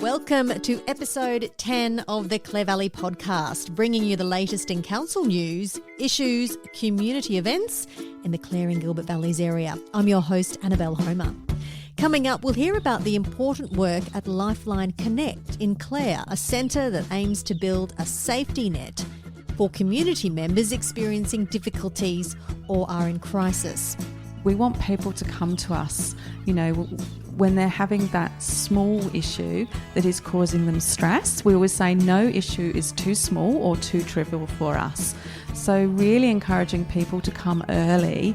Welcome to episode 10 of the Clare Valley Podcast, bringing you the latest in council news, issues, community events in the Clare and Gilbert Valleys area. I'm your host, Annabelle Homer. Coming up, we'll hear about the important work at Lifeline Connect in Clare, a centre that aims to build a safety net for community members experiencing difficulties or are in crisis. We want people to come to us, when they're having that small issue that is causing them stress. We always say no issue is too small or too trivial for us. So really encouraging people to come early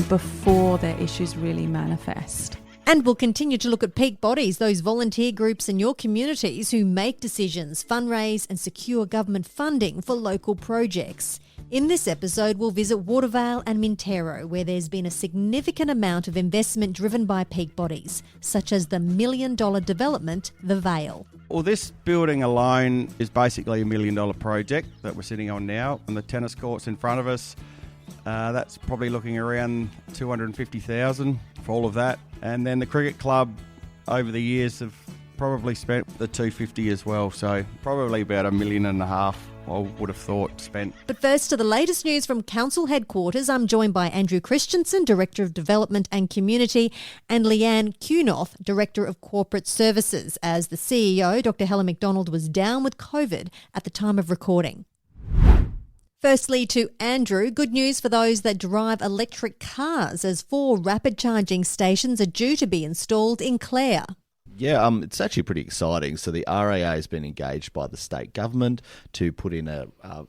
before their issues really manifest. And we'll continue to look at peak bodies, those volunteer groups in your communities who make decisions, fundraise and secure government funding for local projects. In this episode, we'll visit Watervale and Mintaro, where there's been a significant amount of investment driven by peak bodies, such as the $1 million development, the Vale. Well, this building alone is basically $1 million project that we're sitting on now, and the tennis courts in front of us, that's probably looking around $250,000 for all of that. And then the cricket club over the years have probably spent the $250,000 as well, so probably about $1.5 million. I would have thought spent. But first, to the latest news from Council headquarters, I'm joined by Andrew Christiansen, Director of Development and Community, and Leanne Kunoth, Director of Corporate Services, as the CEO, Dr. Helen McDonald, was down with COVID at the time of recording. Firstly, to Andrew, good news for those that drive electric cars, as 4 rapid charging stations are due to be installed in Clare. Yeah, it's actually pretty exciting. So the arrea has been engaged by the state government to put in a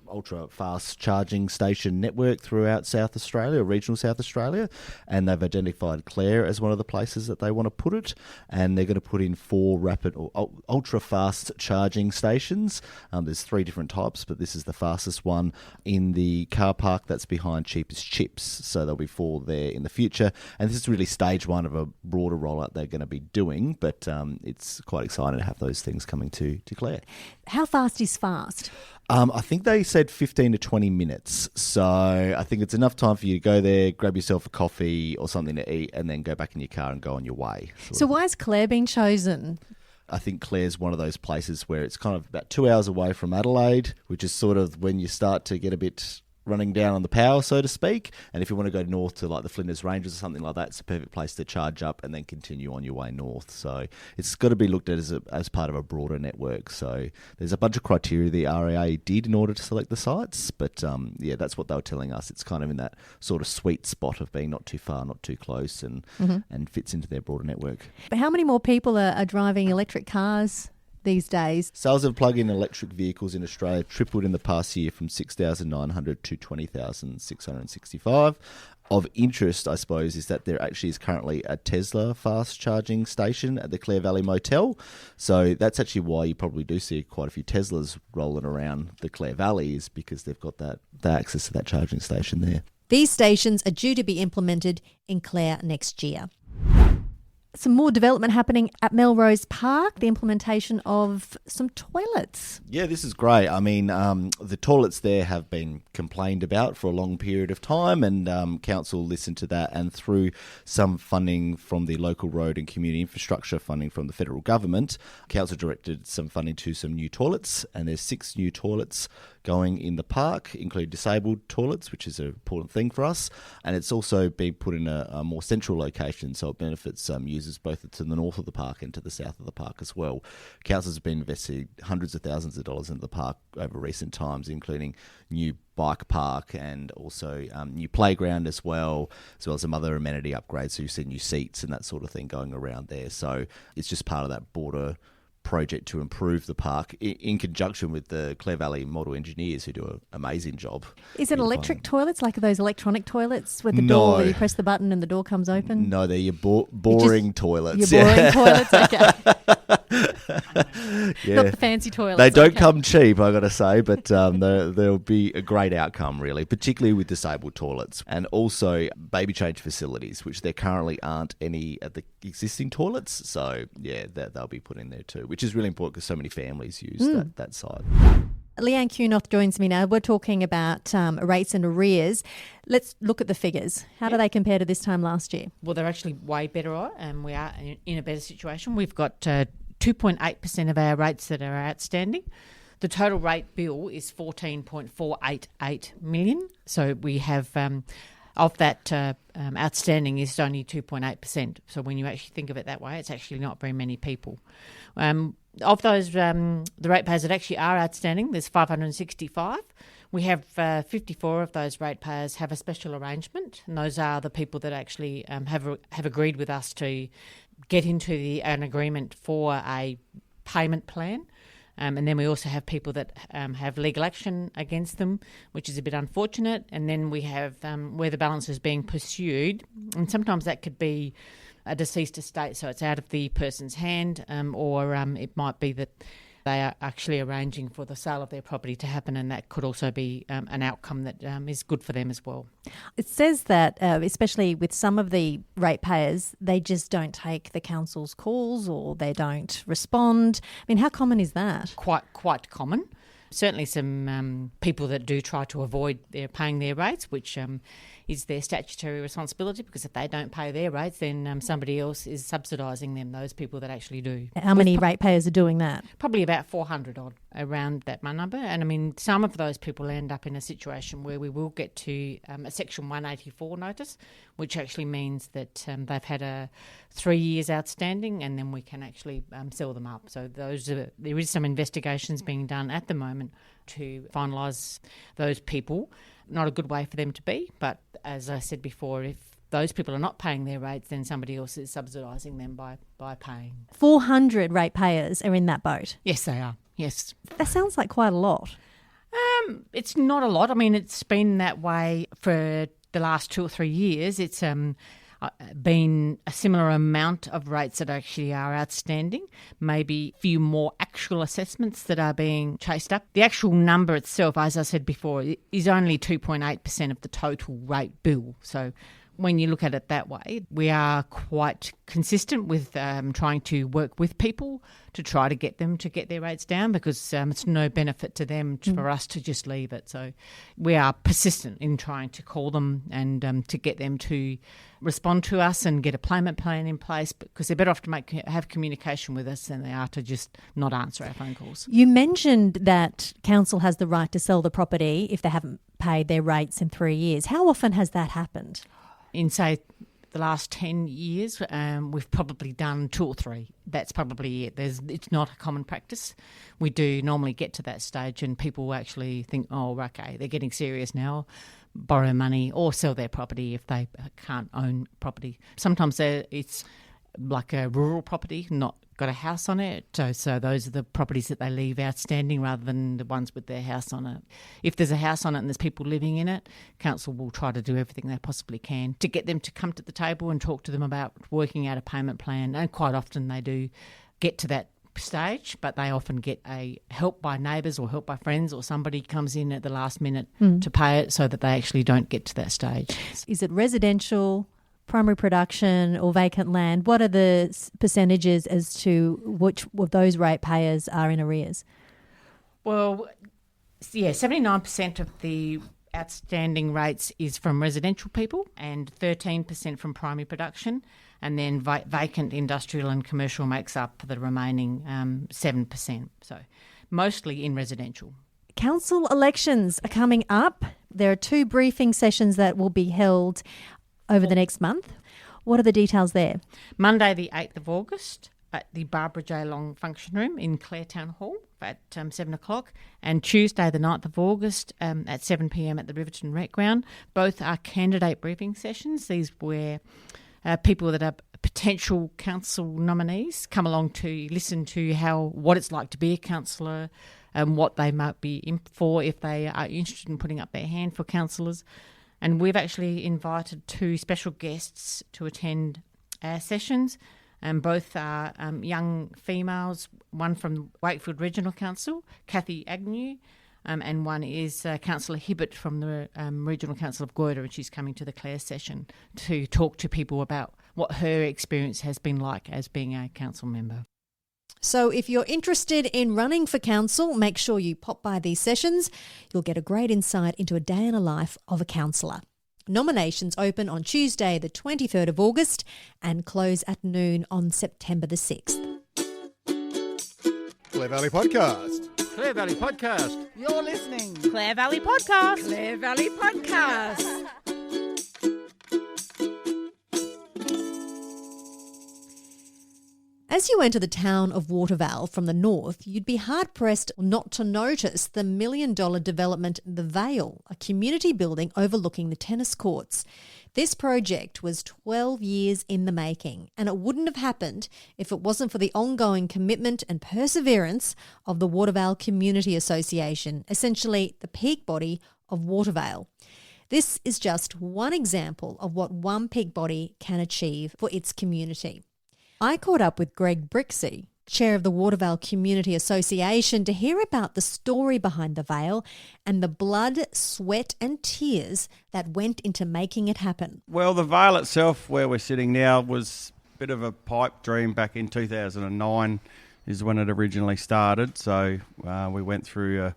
ultra-fast charging station network throughout South Australia, regional South Australia, and they've identified Clare as one of the places that they want to put it, and they're going to put in 4 rapid or ultra-fast charging stations. There's 3 different types, but this is the fastest one in the car park that's behind Cheapest Chips. So there'll be 4 there in the future, and this is really stage 1 of a broader rollout they're going to be doing, but it's quite exciting to have those things coming to Clare. How fast is fast? I think they said 15 to 20 minutes. So I think it's enough time for you to go there, grab yourself a coffee or something to eat, and then go back in your car and go on your way. So why has Clare been chosen? I think Clare's one of those places where it's kind of about 2 hours away from Adelaide, which is sort of when you start to get a bit running down on the power, so to speak. And if you want to go north to like the Flinders Ranges or something like that, it's a perfect place to charge up and then continue on your way north. So it's got to be looked at as part of a broader network. So there's a bunch of criteria the REA did in order to select the sites. But that's what they were telling us. It's kind of in that sort of sweet spot of being not too far, not too close, and fits into their broader network. But how many more people are driving electric cars these days? Sales of plug-in electric vehicles in Australia tripled in the past year from 6,900 to 20,665. Of interest, I suppose, is that there actually is currently a Tesla fast charging station at the Clare Valley Motel. So that's actually why you probably do see quite a few Teslas rolling around the Clare Valley, is because they've got that access to that charging station there. These stations are due to be implemented in Clare next year. Some more development happening at Melrose Park, the implementation of some toilets. Yeah, this is great. I mean, the toilets there have been complained about for a long period of time, and council listened to that, and through some funding from the local road and community infrastructure funding from the federal government, council directed some funding to some new toilets, and there's 6 new toilets going in the park, including disabled toilets, which is an important thing for us. And it's also being put in a more central location, so it benefits users both to the north of the park and to the south of the park as well. Councils have been investing hundreds of thousands of dollars into the park over recent times, including new bike park and also new playground as well as some other amenity upgrades. So you see new seats and that sort of thing going around there. So it's just part of that broader project to improve the park in conjunction with the Clare Valley model engineers, who do an amazing job. Is it electric toilets, like those electronic toilets with the door where you press the button and the door comes open? No, they're your boring toilets. Your boring toilets, okay. Yeah. Not the fancy toilets. They don't come cheap, I got to say, but there'll be a great outcome, really, particularly with disabled toilets. And also baby change facilities, which there currently aren't any at the existing toilets. So, yeah, they'll be put in there too, which is really important because so many families use that site. Leanne Kunoth joins me now. We're talking about rates and arrears. Let's look at the figures. How do they compare to this time last year? Well, they're actually way better, and we are in a better situation. We've got 2.8% of our rates that are outstanding. The total rate bill is 14.488 million. So we have, of that outstanding is only 2.8%. So when you actually think of it that way, it's actually not very many people. Of those, the ratepayers that actually are outstanding, there's 565. We have 54 of those ratepayers have a special arrangement, and those are the people that actually have agreed with us to get into an agreement for a payment plan. And then we also have people that have legal action against them, which is a bit unfortunate. And then we have where the balance is being pursued, and sometimes that could be a deceased estate, so it's out of the person's hand, or it might be that they are actually arranging for the sale of their property to happen, and that could also be an outcome that is good for them as well. It says that, especially with some of the ratepayers, they just don't take the council's calls or they don't respond. I mean, how common is that? Quite common. Certainly some people that do try to avoid paying their rates, which is their statutory responsibility, because if they don't pay their rates, then somebody else is subsidising them, those people that actually do. How many ratepayers are doing that? Probably about 400 odd, around that number. And I mean, some of those people end up in a situation where we will get to a Section 184 notice, which actually means that they've had 3 years outstanding, and then we can actually sell them up. So there is some investigations being done at the moment to finalise those people. Not a good way for them to be, but as I said before, if those people are not paying their rates, then somebody else is subsidising them by paying. 400 ratepayers are in that boat? Yes, they are, yes. That sounds like quite a lot. It's not a lot. I mean, it's been that way for the last 2 or 3 years. It's been a similar amount of rates that actually are outstanding, maybe a few more actual assessments that are being chased up. The actual number itself, as I said before, is only 2.8% of the total rate bill. So when you look at it that way, we are quite consistent with trying to work with people to try to get them to get their rates down, because it's no benefit to them for us to just leave it. So we are persistent in trying to call them and to get them to respond to us and get a payment plan in place, because they're better off to have communication with us than they are to just not answer our phone calls. You mentioned that council has the right to sell the property if they haven't paid their rates in 3 years. How often has that happened? In, say, the last 10 years, we've probably done 2 or 3. That's probably it. It's not a common practice. We do normally get to that stage and people actually think, oh, okay, they're getting serious now, borrow money or sell their property if they can't own property. Sometimes it's like a rural property, not got a house on it. So those are the properties that they leave outstanding rather than the ones with their house on it. If there's a house on it and there's people living in it, council will try to do everything they possibly can to get them to come to the table and talk to them about working out a payment plan. And quite often they do get to that stage, but they often get help by neighbours or help by friends, or somebody comes in at the last minute to pay it, so that they actually don't get to that stage. Is it residential, primary production or vacant land? What are the percentages as to which of those ratepayers are in arrears? Well, yeah, 79% of the outstanding rates is from residential people and 13% from primary production, and then vacant industrial and commercial makes up the remaining 7%. So mostly in residential. Council elections are coming up. There are 2 briefing sessions that will be held over the next month. What are the details there? Monday the 8th of August at the Barbara J. Long Function Room in Clare Town Hall at 7 o'clock, and Tuesday the 9th of August at 7 p.m. at the Riverton Recreation Ground. Both are candidate briefing sessions. These where people that are potential council nominees come along to listen to what it's like to be a councillor and what they might be in for if they are interested in putting up their hand for councillors. And we've actually invited 2 special guests to attend our sessions, and both are young females, one from Wakefield Regional Council, Kathy Agnew, and one is Councillor Hibbert from the Regional Council of Goyder, and she's coming to the Clare session to talk to people about what her experience has been like as being a council member. So if you're interested in running for council, make sure you pop by these sessions. You'll get a great insight into a day in the life of a councillor. Nominations open on Tuesday the 23rd of August and close at noon on September the 6th. Clare Valley Podcast. Clare Valley Podcast. You're listening. Clare Valley Podcast. Clare Valley Podcast. As you enter the town of Watervale from the north, you'd be hard-pressed not to notice the $1 million development, the Vale, a community building overlooking the tennis courts. This project was 12 years in the making, and it wouldn't have happened if it wasn't for the ongoing commitment and perseverance of the Watervale Community Association, essentially the peak body of Watervale. This is just one example of what one peak body can achieve for its community. I caught up with Greg Brixey, chair of the Watervale Community Association, to hear about the story behind the Vale and the blood, sweat and tears that went into making it happen. Well, the Vale itself, where we're sitting now, was a bit of a pipe dream back in 2009 is when it originally started. So we went through a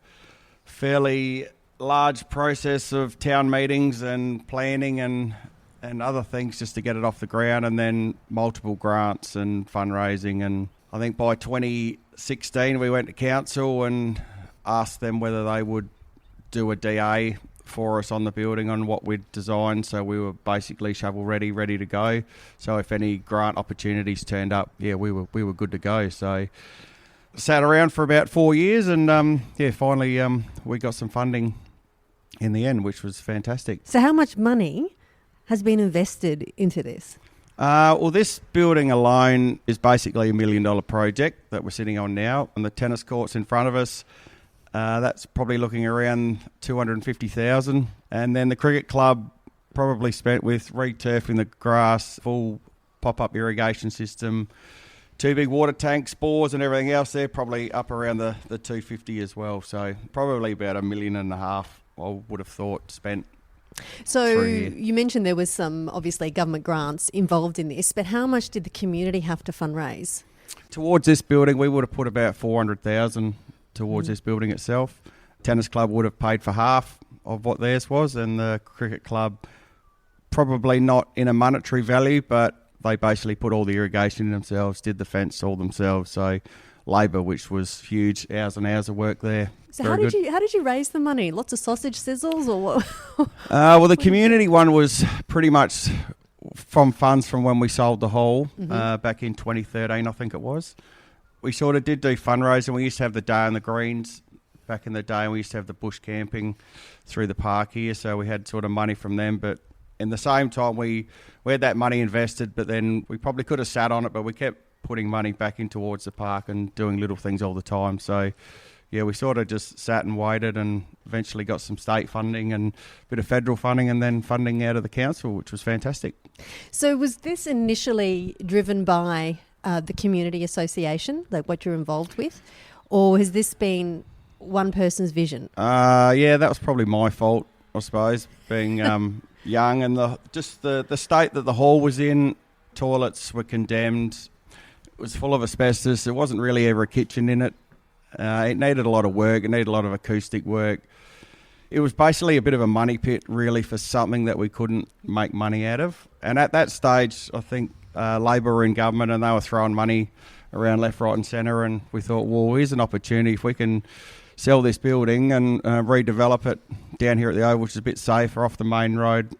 fairly large process of town meetings and planning and other things just to get it off the ground, and then multiple grants and fundraising. And I think by 2016 we went to council and asked them whether they would do a DA for us on the building on what we'd designed, so we were basically shovel ready to go. So if any grant opportunities turned up, we were good to go. So sat around for about 4 years and finally we got some funding in the end, which was fantastic. So how much money has been invested into this? Well, this building alone is basically $1 million project that we're sitting on now. And the tennis courts in front of us, that's probably looking around $250,000. And then the cricket club probably spent with re-turfing the grass, full pop-up irrigation system, 2 big water tanks, bores and everything else there, probably up around the 250 as well. So probably about $1.5 million, I would have thought, spent. So you mentioned there was some, obviously, government grants involved in this, but how much did the community have to fundraise? Towards this building, we would have put about $400,000 towards this building itself. Tennis club would have paid for half of what theirs was, and the cricket club probably not in a monetary value, but they basically put all the irrigation in themselves, did the fence all themselves. So labour, which was huge, hours and hours of work there. So how did you raise the money? Lots of sausage sizzles or what? Well, the community one was pretty much from funds from when we sold the hall back in 2013, I think it was. We sort of did do fundraising. We used to have the Day on the Greens back in the day, and we used to have the bush camping through the park here, so we had sort of money from them. But in the same time, we had that money invested, but then we probably could have sat on it, but we kept putting money back in towards the park and doing little things all the time. So yeah, we sort of just sat and waited and eventually got some state funding and a bit of federal funding and then funding out of the council, which was fantastic. So was this initially driven by the community association, like what you're involved with, or has this been one person's vision? Yeah, that was probably my fault, I suppose, being young, and the state that the hall was in, toilets were condemned. It was full of asbestos. There wasn't really ever a kitchen in it. It needed a lot of work. It needed a lot of acoustic work. It was basically a bit of a money pit, really, for something that we couldn't make money out of. And at that stage, I think Labor were in government and they were throwing money around left, right and centre. And we thought, well, here's an opportunity. If we can sell this building and redevelop it down here at the Oval, which is a bit safer off the main road,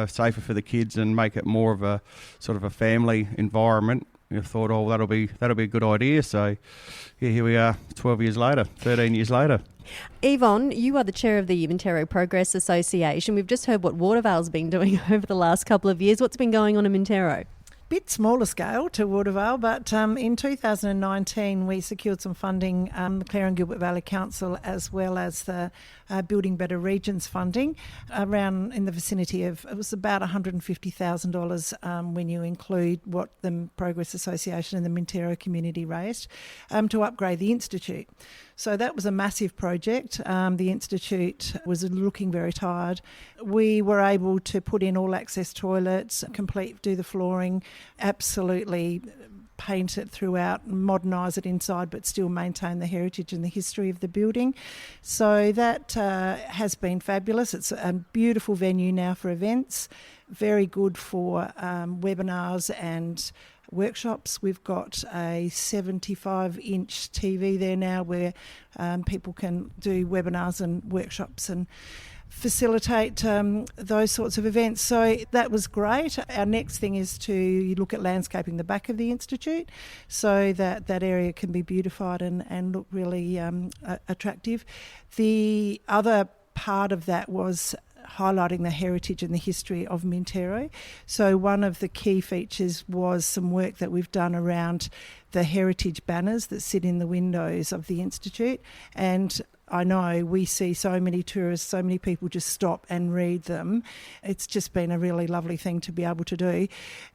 safer for the kids, and make it more of a sort of a family environment, we thought, oh, that'll be a good idea. So yeah, here we are 13 years later. Yvonne, you are the chair of the Mintaro Progress Association. We've just heard what Watervale's been doing over the last couple of years. What's been going on in Mintaro? Bit smaller scale to Watervale, but in 2019 we secured some funding, the Clare and Gilbert Valley Council, as well as the Building Better Regions funding, around in the vicinity of, it was about $150,000 when you include what the Progress Association and the Mintaro community raised, to upgrade the Institute. So that was a massive project. The Institute was looking very tired. We were able to put in all access toilets, do the flooring, absolutely paint it throughout, modernise it inside, but still maintain the heritage and the history of the building. So that has been fabulous. It's a beautiful venue now for events, very good for webinars and workshops. We've got a 75-inch TV there now where people can do webinars and workshops and facilitate those sorts of events. So that was great. Our next thing is to look at landscaping the back of the Institute so that that area can be beautified and look really attractive. The other part of that was highlighting the heritage and the history of Mintaro. So one of the key features was some work that we've done around the heritage banners that sit in the windows of the Institute. And I know we see so many tourists, so many people just stop and read them. It's just been a really lovely thing to be able to do.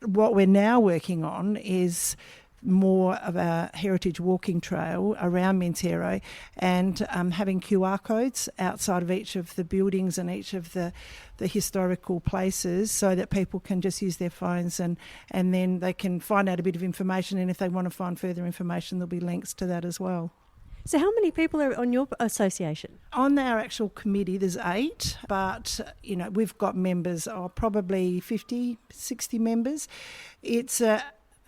What we're now working on is more of a heritage walking trail around Mintaro and having QR codes outside of each of the buildings and each of the historical places so that people can just use their phones and then they can find out a bit of information, and if they want to find further information there'll be links to that as well. So how many people are on your association? On our actual committee there's 8, but we've got members of probably 50, 60 members. It's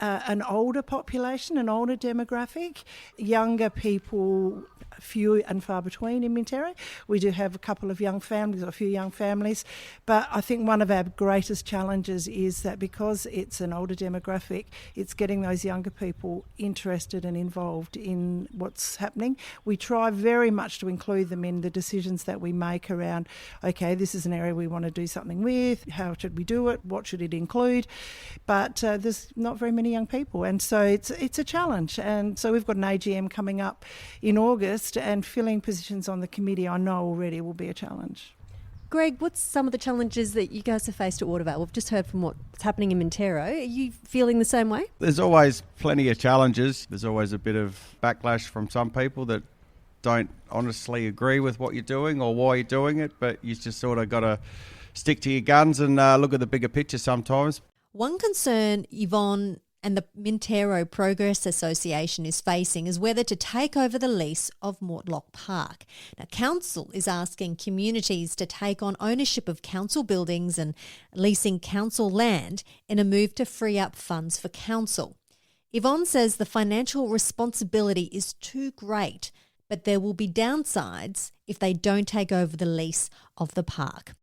an older population, an older demographic. Younger people, few and far between in Mintaro. We do have a couple of young families, or a few young families, but I think one of our greatest challenges is that because it's an older demographic, it's getting those younger people interested and involved in what's happening. We try very much to include them in the decisions that we make around, okay, this is an area we want to do something with, how should we do it, what should it include, but there's not very many young people, and so it's a challenge. And so we've got an AGM coming up in August, and filling positions on the committee I know already will be a challenge. Greg, what's some of the challenges that you guys have faced at Watervale? We've just heard from what's happening in Mintaro. Are you feeling the same way? There's always plenty of challenges. There's always a bit of backlash from some people that don't honestly agree with what you're doing or why you're doing it, but you just sort of got to stick to your guns and look at the bigger picture sometimes. One concern Yvonne and the Mintaro Progress Association is facing is whether to take over the lease of Watervale Park. Now, Council is asking communities to take on ownership of council buildings and leasing council land in a move to free up funds for council. Yvonne says the financial responsibility is too great, but there will be downsides if they don't take over the lease of the park.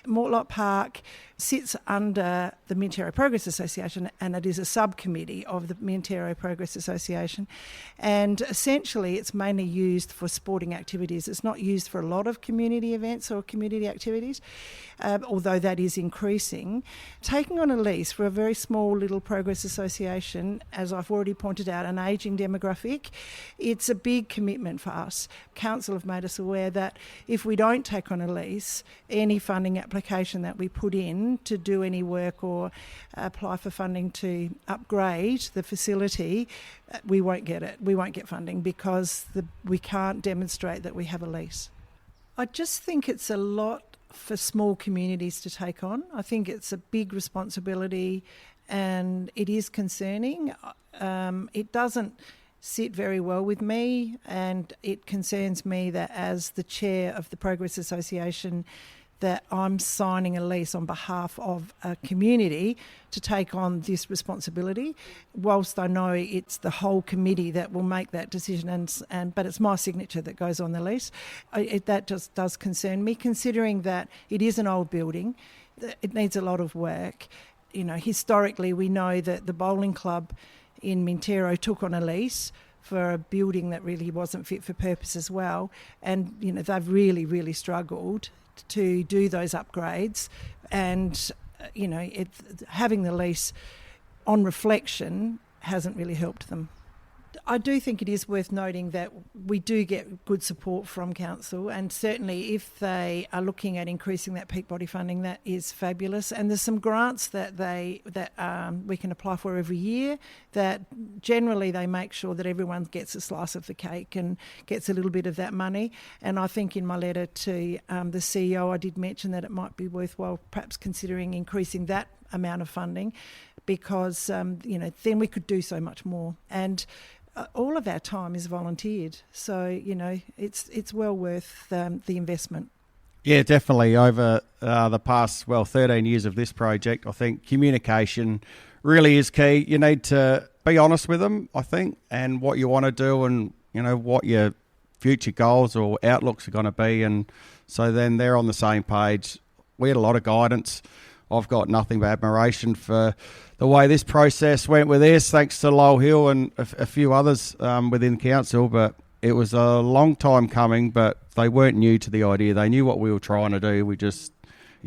Watervale Park sits under the Mintaro Progress Association, and it is a subcommittee of the Mintaro Progress Association, and essentially it's mainly used for sporting activities. It's not used for a lot of community events or community activities, although that is increasing. Taking on a lease for a very small little Progress Association, as I've already pointed out, an ageing demographic, it's a big commitment for us. Council have made us aware that if we don't take on a lease, any funding application that we put in to do any work or apply for funding to upgrade the facility, we won't get it. We won't get funding because we can't demonstrate that we have a lease. I just think it's a lot for small communities to take on. I think it's a big responsibility and it is concerning. It doesn't sit very well with me, and it concerns me that as the chair of the Progress Association that I'm signing a lease on behalf of a community to take on this responsibility, whilst I know it's the whole committee that will make that decision, but it's my signature that goes on the lease. That just does concern me, considering that it is an old building. It needs a lot of work. Historically we know that the bowling club in Mintaro took on a lease for a building that really wasn't fit for purpose as well, and they've really, really struggled to do those upgrades, and having the lease on reflection hasn't really helped them. I do think it is worth noting that we do get good support from Council, and certainly if they are looking at increasing that peak body funding, that is fabulous. And there's some grants that we can apply for every year that generally they make sure that everyone gets a slice of the cake and gets a little bit of that money. And I think in my letter to the CEO I did mention that it might be worthwhile perhaps considering increasing that amount of funding. because, then we could do so much more. And all of our time is volunteered. So, it's well worth the investment. Yeah, definitely. Over the past, 13 years of this project, I think communication really is key. You need to be honest with them, I think, and what you want to do and, what your future goals or outlooks are going to be. And so then they're on the same page. We had a lot of guidance. I've got nothing but admiration for the way this process went with this, thanks to Lowell Hill and a few others within council. But it was a long time coming, but they weren't new to the idea. They knew what we were trying to do. You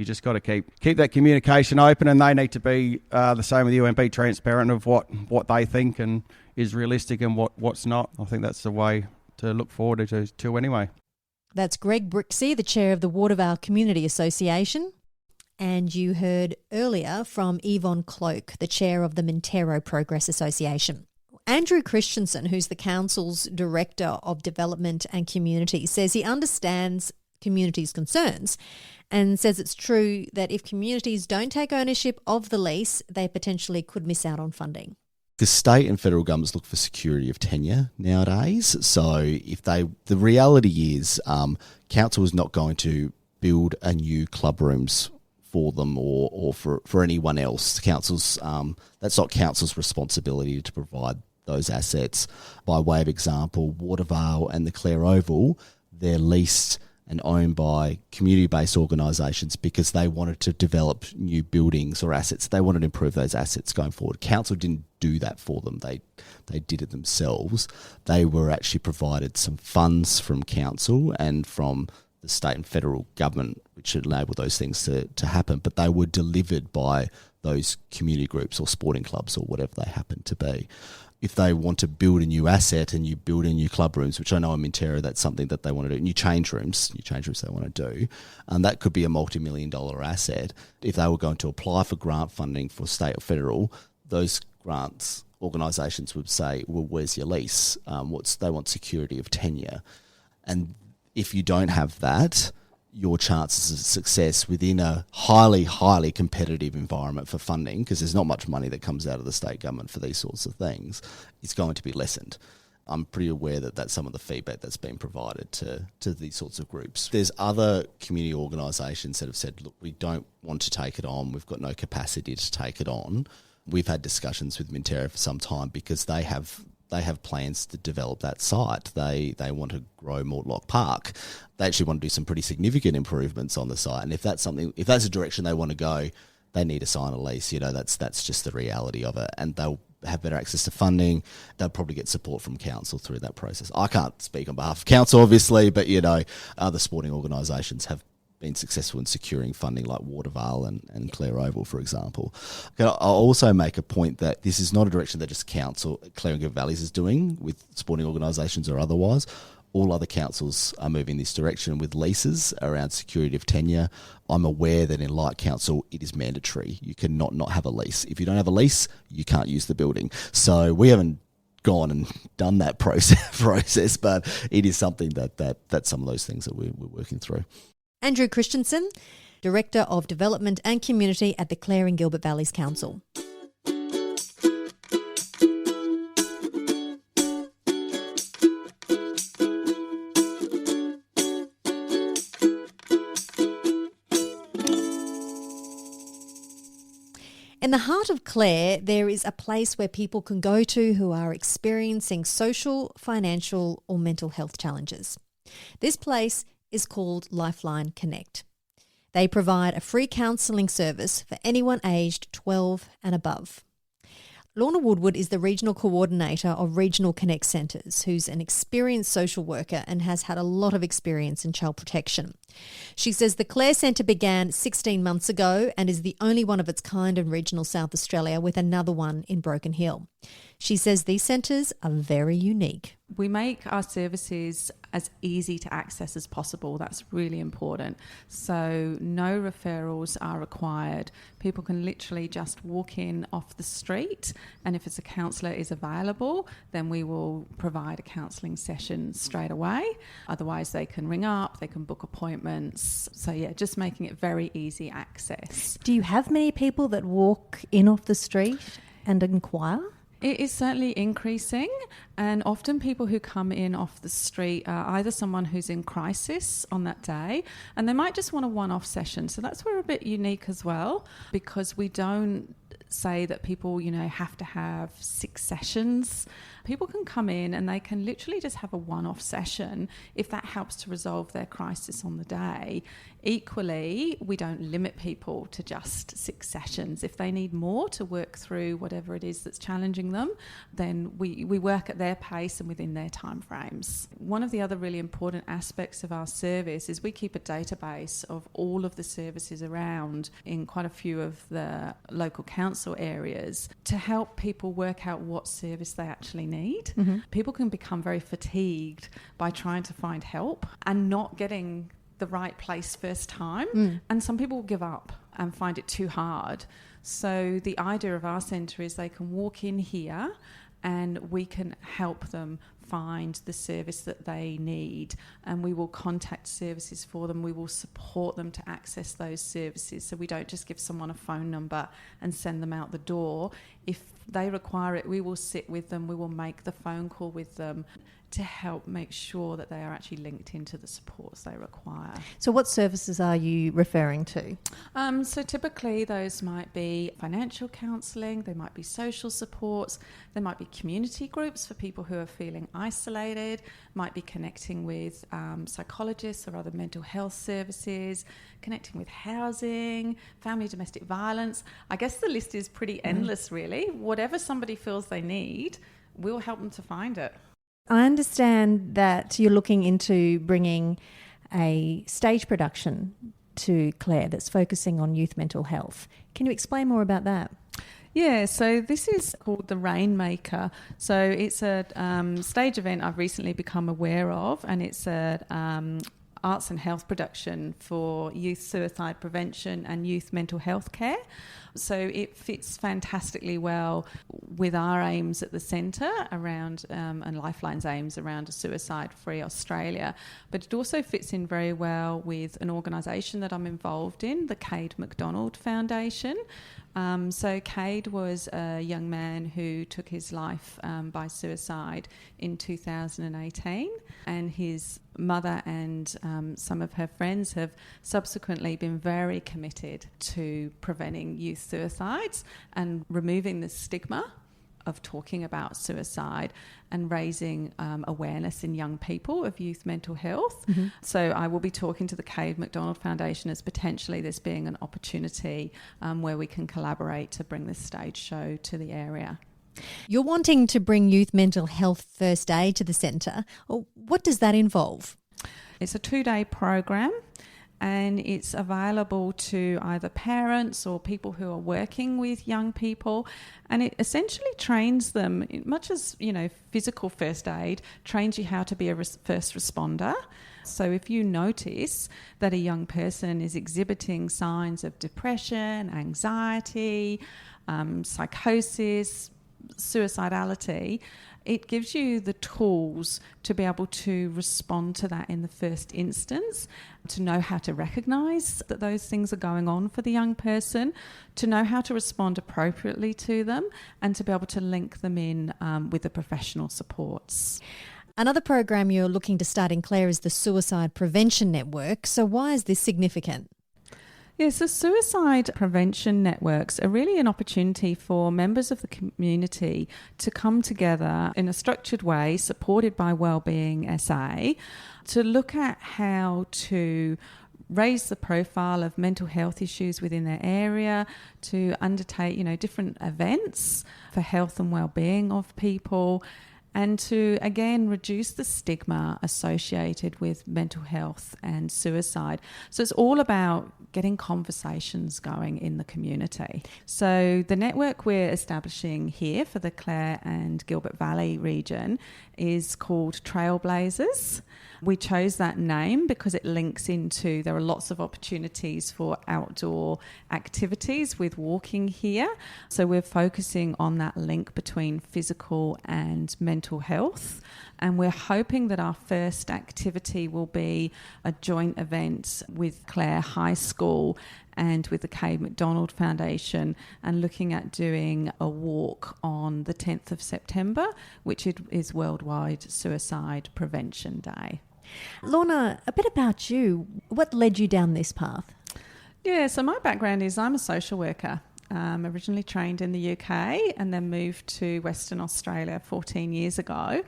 just got to keep that communication open, and they need to be the same with you and be transparent of what they think and is realistic and what's not. I think that's the way to look forward to anyway. That's Greg Brixey, the chair of the Watervale Community Association. And you heard earlier from Yvonne Cloak, the chair of the Mintaro Progress Association. Andrew Christiansen, who's the council's Director of Development and Community, says he understands communities' concerns and says it's true that if communities don't take ownership of the lease, they potentially could miss out on funding. The state and federal governments look for security of tenure nowadays. So the reality is council is not going to build a new club rooms for them or for anyone else. Council's that's not council's responsibility to provide those assets. By way of example, Watervale and the Clare Oval, they're leased and owned by community-based organisations because they wanted to develop new buildings or assets. They wanted to improve those assets going forward. Council didn't do that for them. They did it themselves. They were actually provided some funds from council and from the state and federal government, which should enable those things to happen, but they were delivered by those community groups or sporting clubs or whatever they happen to be. If they want to build a new asset and you build in new club rooms, which I know in Mintaro that's something that they want to do, new change rooms they want to do, and that could be a multi-million-dollar asset. If they were going to apply for grant funding for state or federal, those grants organisations would say, well, where's your lease? They want security of tenure. And if you don't have that, your chances of success within a highly, highly competitive environment for funding, because there's not much money that comes out of the state government for these sorts of things, is going to be lessened. I'm pretty aware that that's some of the feedback that's been provided to these sorts of groups. There's other community organisations that have said, look, we don't want to take it on. We've got no capacity to take it on. We've had discussions with Mintaro for some time because they have plans to develop that site. They want to grow Mortlock Park. They actually want to do some pretty significant improvements on the site. And if that's a direction they want to go, they need to sign a lease. That's just the reality of it. And they'll have better access to funding. They'll probably get support from council through that process. I can't speak on behalf of council, obviously, but other sporting organisations have been successful in securing funding like Watervale and Clare Oval, for example. I'll also make a point that this is not a direction that just council, Clare and Gilbert Valleys is doing with sporting organisations or otherwise. All other councils are moving this direction with leases around security of tenure. I'm aware that in Light Council, it is mandatory. You cannot not have a lease. If you don't have a lease, you can't use the building. So we haven't gone and done that process, but it is something that's some of those things that we're working through. Andrew Christiansen, Director of Development and Community at the Clare and Gilbert Valleys Council. In the heart of Clare, there is a place where people can go to who are experiencing social, financial or mental health challenges. This place is called Lifeline Connect. They provide a free counselling service for anyone aged 12 and above. Lorna Woodward is the Regional Coordinator of Regional Connect Centres, who's an experienced social worker and has had a lot of experience in child protection. She says the Clare Centre began 16 months ago and is the only one of its kind in regional South Australia, with another one in Broken Hill. She says these centres are very unique. We make our services as easy to access as possible. That's really important. So no referrals are required. People can literally just walk in off the street, and if it's a counsellor is available, then we will provide a counselling session straight away. Otherwise, they can ring up, they can book appointments. So yeah, just making it very easy access. Do you have many people that walk in off the street and inquire? It is certainly increasing, and often people who come in off the street are either someone who's in crisis on that day, and they might just want a one-off session. So that's where we're a bit unique as well, because we don't say that people, have to have 6 sessions. People can come in and they can literally just have a one-off session if that helps to resolve their crisis on the day. Equally, we don't limit people to just 6 sessions. If they need more to work through whatever it is that's challenging them, then we work at their pace and within their timeframes. One of the other really important aspects of our service is we keep a database of all of the services around in quite a few of the local council areas to help people work out what service they actually need. Mm-hmm. People can become very fatigued by trying to find help and not getting the right place first time, and some people will give up and find it too hard. So the idea of our centre is they can walk in here and we can help them find the service that they need, and we will contact services for them. We will support them to access those services. So we don't just give someone a phone number and send them out the door. If they require it, we will sit with them, we will make the phone call with them to help make sure that they are actually linked into the supports they require. So what services are you referring to? So typically those might be financial counselling, they might be social supports, there might be community groups for people who are feeling isolated, might be connecting with psychologists or other mental health services, connecting with housing, family domestic violence. I guess the list is pretty endless really. Whatever somebody feels they need, we'll help them to find it. I understand that you're looking into bringing a stage production to Clare that's focusing on youth mental health. Can you explain more about that? Yeah, so this is called the Rainmaker. So it's a stage event I've recently become aware of, and it's a arts and health production for youth suicide prevention and youth mental health care. So it fits fantastically well with our aims at the centre around and Lifeline's aims around a suicide-free Australia. But it also fits in very well with an organisation that I'm involved in, the Cade McDonald Foundation. So Cade was a young man who took his life by suicide in 2018, and his mother and some of her friends have subsequently been very committed to preventing youth suicides and removing the stigma of talking about suicide and raising awareness in young people of youth mental health. Mm-hmm. So I will be talking to the Cade McDonald Foundation as potentially this being an opportunity where we can collaborate to bring this stage show to the area. You're wanting to bring youth mental health first aid to the centre. What does that involve? It's a 2-day program, and it's available to either parents or people who are working with young people, and it essentially trains them, much as physical first aid trains you how to be a first responder. So if you notice that a young person is exhibiting signs of depression, anxiety, psychosis, suicidality, it gives you the tools to be able to respond to that in the first instance, to know how to recognise that those things are going on for the young person, to know how to respond appropriately to them, and to be able to link them in with the professional supports. Another program you're looking to start in Clare is the Suicide Prevention Network. So why is this significant? Yes, so suicide prevention networks are really an opportunity for members of the community to come together in a structured way, supported by Wellbeing SA, to look at how to raise the profile of mental health issues within their area, to undertake, different events for health and wellbeing of people, and to, again, reduce the stigma associated with mental health and suicide. So it's all about getting conversations going in the community. So the network we're establishing here for the Clare and Gilbert Valley region is called Trailblazers. We chose that name because it links into, there are lots of opportunities for outdoor activities with walking here. So we're focusing on that link between physical and mental health. And we're hoping that our first activity will be a joint event with Clare High School and with the K. McDonald Foundation, and looking at doing a walk on the 10th of September, which is Worldwide Suicide Prevention Day. Lorna, a bit about you. What led you down this path? Yeah, so my background is I'm a social worker. Originally trained in the UK and then moved to Western Australia 14 years ago.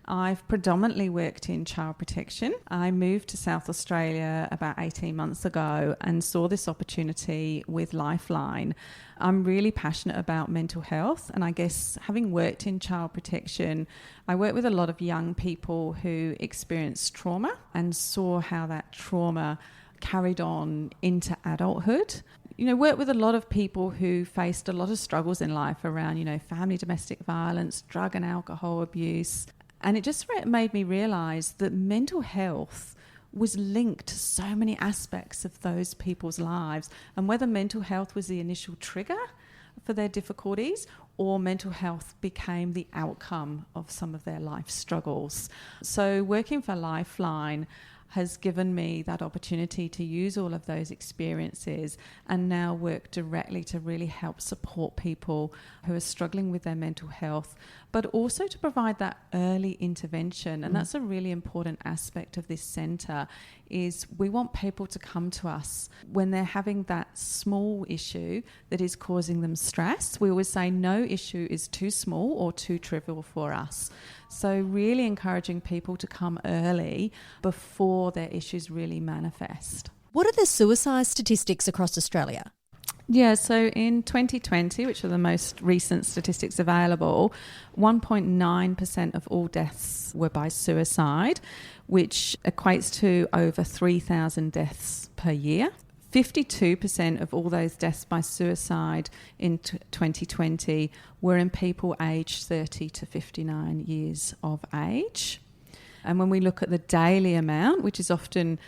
I've predominantly worked in child protection. I moved to South Australia about 18 months ago and saw this opportunity with Lifeline. I'm really passionate about mental health, and I guess having worked in child protection, I work with a lot of young people who experienced trauma and saw how that trauma carried on into adulthood. Work with a lot of people who faced a lot of struggles in life around, family domestic violence, drug and alcohol abuse. And it just made me realise that mental health was linked to so many aspects of those people's lives, and whether mental health was the initial trigger for their difficulties or mental health became the outcome of some of their life struggles. So working for Lifeline has given me that opportunity to use all of those experiences and now work directly to really help support people who are struggling with their mental health, but also to provide that early intervention. And that's a really important aspect of this centre, is we want people to come to us when they're having that small issue that is causing them stress. We always say no issue is too small or too trivial for us. So really encouraging people to come early before their issues really manifest. What are the suicide statistics across Australia? Yeah, so in 2020, which are the most recent statistics available, 1.9% of all deaths were by suicide, which equates to over 3,000 deaths per year. 52% of all those deaths by suicide in 2020 were in people aged 30 to 59 years of age. And when we look at the daily amount, which is often,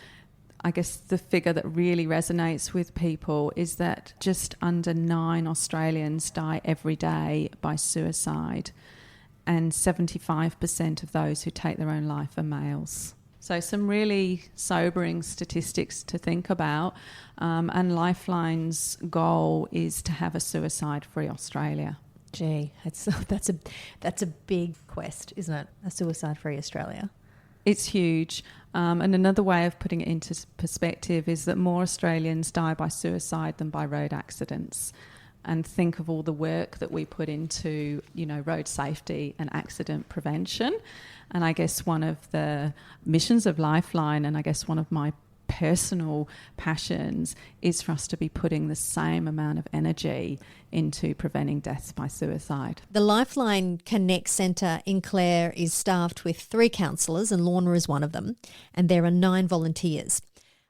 I guess, the figure that really resonates with people, is that just under 9 Australians die every day by suicide, and 75% of those who take their own life are males. So some really sobering statistics to think about, and Lifeline's goal is to have a suicide-free Australia. Gee, that's a big quest, isn't it? A suicide-free Australia. It's huge. And another way of putting it into perspective is that more Australians die by suicide than by road accidents. And think of all the work that we put into, road safety and accident prevention. And I guess one of the missions of Lifeline, and I guess one of my personal passions, is for us to be putting the same amount of energy into preventing deaths by suicide. The Lifeline Connect Centre in Clare is staffed with 3 councillors, and Lorna is one of them, and there are 9 volunteers.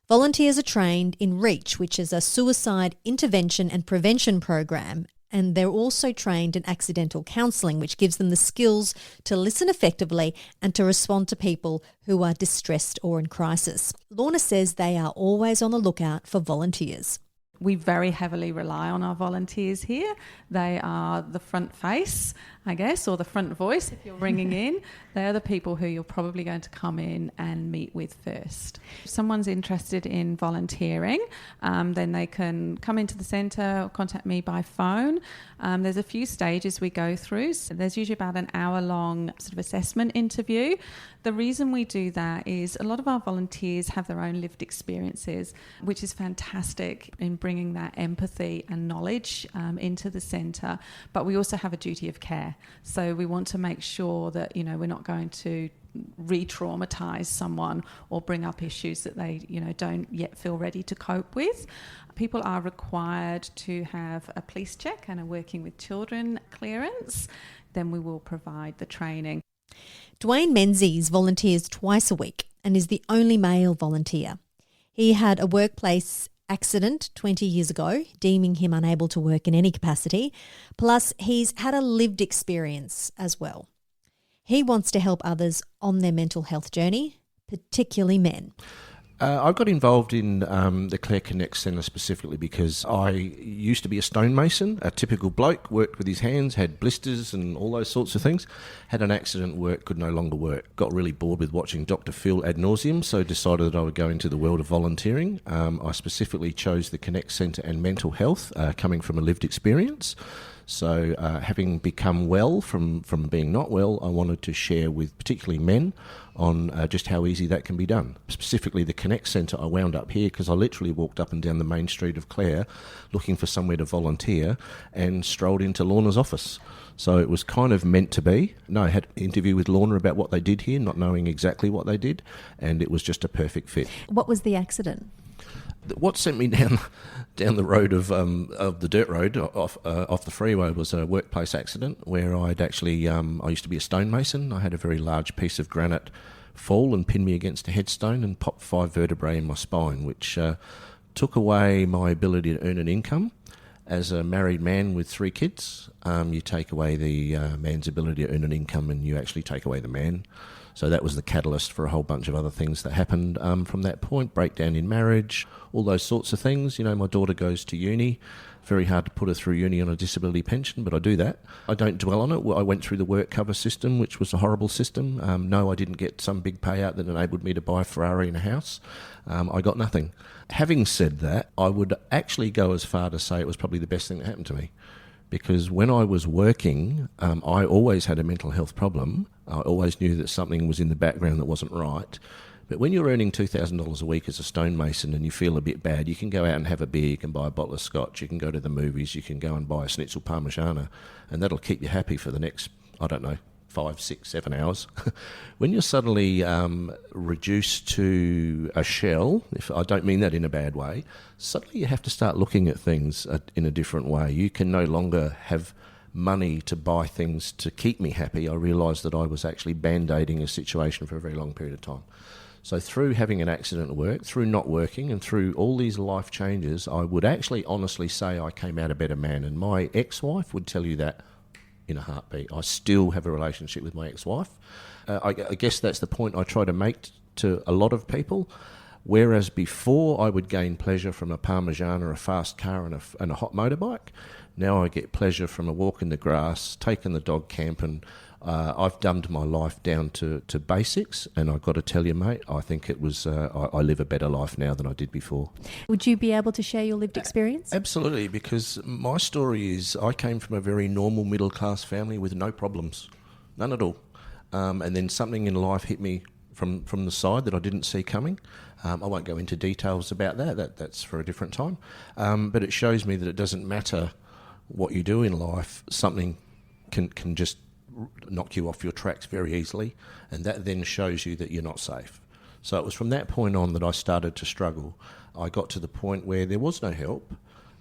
Volunteers are trained in REACH, which is a suicide intervention and prevention program, and they're also trained in accidental counselling, which gives them the skills to listen effectively and to respond to people who are distressed or in crisis. Lorna says they are always on the lookout for volunteers. We very heavily rely on our volunteers here. They are the front face, I guess, or the front voice if you're ringing in. They're the people who you're probably going to come in and meet with first. If someone's interested in volunteering, then they can come into the centre or contact me by phone. There's a few stages we go through. So there's usually about an hour-long sort of assessment interview. The reason we do that is a lot of our volunteers have their own lived experiences, which is fantastic in bringing that empathy and knowledge into the centre. But we also have a duty of care. So we want to make sure that, we're not going to re-traumatise someone or bring up issues that they, don't yet feel ready to cope with. People are required to have a police check and a working with children clearance. Then we will provide the training. Dwayne Menzies volunteers twice a week and is the only male volunteer. He had a workplace accident 20 years ago, deeming him unable to work in any capacity. Plus, he's had a lived experience as well. He wants to help others on their mental health journey, particularly men. I got involved in the Clare Connect Centre specifically because I used to be a stonemason, a typical bloke, worked with his hands, had blisters and all those sorts of things. Had an accident, work, could no longer work. Got really bored with watching Dr. Phil ad nauseum, so decided that I would go into the world of volunteering. I specifically chose the Connect Centre and mental health, coming from a lived experience. So having become well from being not well, I wanted to share with particularly men on just how easy that can be done. Specifically the Connect Centre, I wound up here because I literally walked up and down the main street of Clare looking for somewhere to volunteer and strolled into Lorna's office. So it was kind of meant to be. No, I had an interview with Lorna about what they did here, not knowing exactly what they did, and it was just a perfect fit. What was the accident? What sent me down the road of the dirt road off the freeway was a workplace accident where I'd actually I used to be a stonemason. I had a very large piece of granite fall and pin me against a headstone and popped 5 vertebrae in my spine, which took away my ability to earn an income. As a married man with 3 kids, you take away the man's ability to earn an income and you actually take away the man. So that was the catalyst for a whole bunch of other things that happened from that point. Breakdown in marriage, all those sorts of things. You know, my daughter goes to uni. Very hard to put her through uni on a disability pension, but I do that. I don't dwell on it. I went through the work cover system, which was a horrible system. No, I didn't get some big payout that enabled me to buy a Ferrari and a house. I got nothing. Having said that, I would actually go as far to say it was probably the best thing that happened to me. Because when I was working, I always had a mental health problem. I always knew that something was in the background that wasn't right. But when you're earning $2,000 a week as a stonemason and you feel a bit bad, you can go out and have a beer, you can buy a bottle of scotch, you can go to the movies, you can go and buy a schnitzel parmigiana, and that'll keep you happy for the next, 5, 6, 7 hours. When you're suddenly reduced to a shell, if I don't mean that in a bad way, suddenly you have to start looking at things in a different way. You can no longer have money to buy things to keep me happy. I realised that I was actually band-aiding a situation for a very long period of time. So through having an accident at work, through not working, and through all these life changes, I would actually honestly say I came out a better man. And my ex-wife would tell you that in a heartbeat. I still have a relationship with my ex-wife. I guess that's the point I try to make to a lot of people. Whereas before I would gain pleasure from a Parmigiana, a fast car and a hot motorbike, now I get pleasure from a walk in the grass, taking the dog camping. I've dumbed my life down to basics, and I've got to tell you, mate, I think it was I live a better life now than I did before. Would you be able to share your lived experience? Absolutely, because my story is I came from a very normal middle-class family with no problems, none at all. And then something in life hit me from the side that I didn't see coming. I won't go into details about that. That's for a different time. But it shows me that it doesn't matter what you do in life. Something can just knock you off your tracks very easily, and that then shows you that you're not safe. So it was from that point on that I started to struggle. I got to the point where there was no help.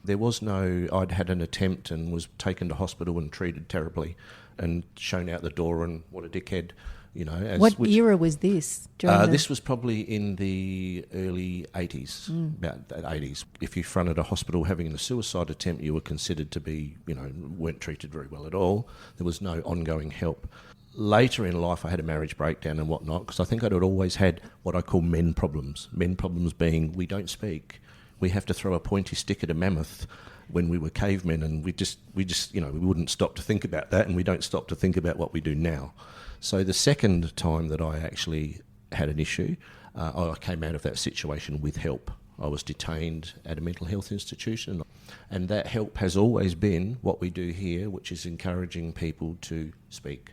I'd had an attempt and was taken to hospital and treated terribly and shown out the door, and what a dickhead. What era was this? This was probably in the early 80s, about the 80s. If you fronted a hospital having a suicide attempt, you were considered to be, weren't treated very well at all. There was no ongoing help. Later in life, I had a marriage breakdown and whatnot, because I think I'd always had what I call men problems. Men problems being, we don't speak. We have to throw a pointy stick at a mammoth when we were cavemen, and we wouldn't stop to think about that, and we don't stop to think about what we do now. So the second time that I actually had an issue, I came out of that situation with help. I was detained at a mental health institution, and that help has always been what we do here, which is encouraging people to speak.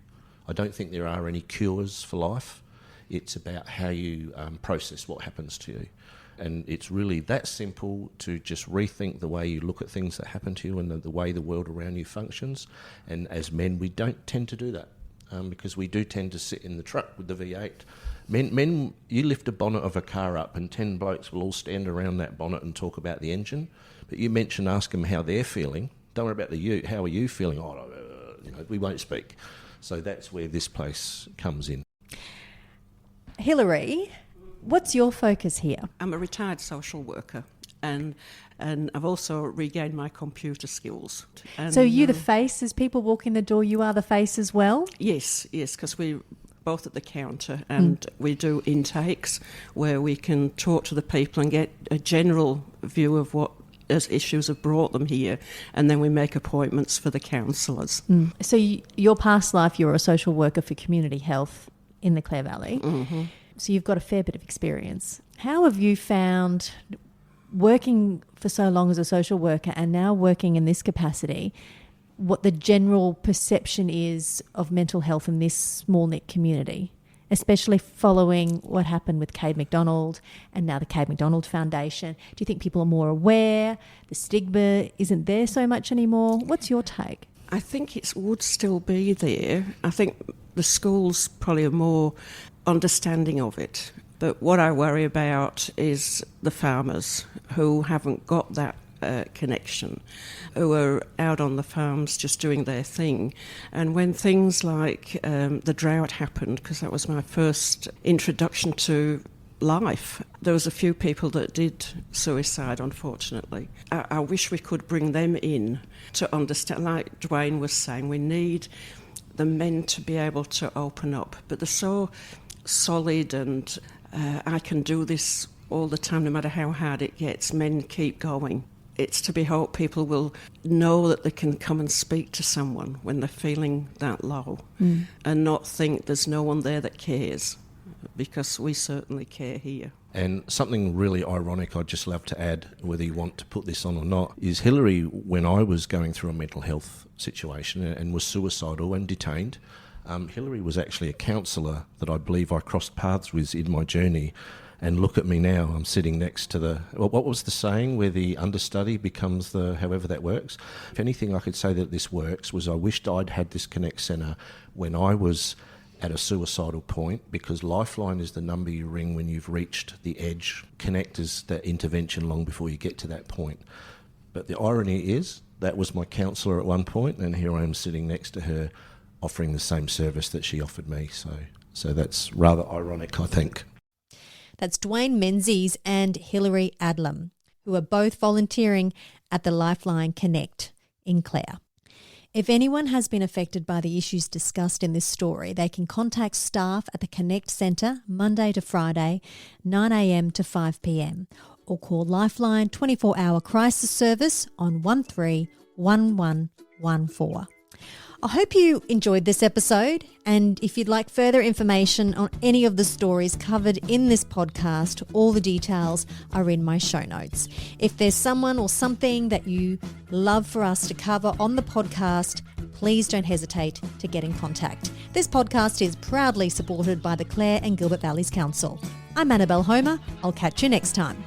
I don't think there are any cures for life. It's about how you process what happens to you. And it's really that simple to just rethink the way you look at things that happen to you and the way the world around you functions. And as men, we don't tend to do that. Because we do tend to sit in the truck with the V8. Men, you lift a bonnet of a car up and 10 blokes will all stand around that bonnet and talk about the engine. But you ask them how they're feeling. Don't worry about how are you feeling? We won't speak. So that's where this place comes in. Hilary, what's your focus here? I'm a retired social worker, and I've also regained my computer skills. And, So you the face, as people walk in the door, you are the face as well? Yes, because we both at the counter, and we do intakes where we can talk to the people and get a general view of what as issues have brought them here, and then we make appointments for the councillors. So your past life, you were a social worker for community health in the Clare Valley. Mm-hmm. So you've got a fair bit of experience. How have you found working for so long as a social worker and now working in this capacity, what the general perception is of mental health in this small-knit community, especially following what happened with Cade McDonald and now the Cade McDonald Foundation? Do you think people are more aware? The stigma isn't there so much anymore? What's your take? I think it would still be there. I think the schools probably are more understanding of it. But what I worry about is the farmers who haven't got that connection, who are out on the farms just doing their thing. And when things like the drought happened, because that was my first introduction to life, there was a few people that did suicide, unfortunately. I wish we could bring them in to understand, like Dwayne was saying, we need the men to be able to open up. But they're so solid and I can do this all the time, no matter how hard it gets. Men keep going. It's to be hoped people will know that they can come and speak to someone when they're feeling that low and not think there's no one there that cares, because we certainly care here. And something really ironic I'd just love to add, whether you want to put this on or not, is Hilary, when I was going through a mental health situation and was suicidal and detained, Hilary was actually a councillor that I believe I crossed paths with in my journey. And look at me now, I'm sitting next to the... What was the saying where the understudy becomes the... however that works? If anything I could say that this works was I wished I'd had this Connect Centre when I was at a suicidal point, because Lifeline is the number you ring when you've reached the edge. Connect is that intervention long before you get to that point. But the irony is that was my counsellor at one point, and here I am sitting next to her offering the same service that she offered me. So that's rather ironic, I think. That's Dwayne Menzies and Hilary Adlam, who are both volunteering at the Lifeline Connect in Clare. If anyone has been affected by the issues discussed in this story, they can contact staff at the Connect Centre Monday to Friday, 9 a.m. to 5 p.m, or call Lifeline 24-hour crisis service on 131114. I hope you enjoyed this episode, and if you'd like further information on any of the stories covered in this podcast, all the details are in my show notes. If there's someone or something that you love for us to cover on the podcast, please don't hesitate to get in contact. This podcast is proudly supported by the Clare and Gilbert Valleys Council. I'm Annabelle Homer. I'll catch you next time.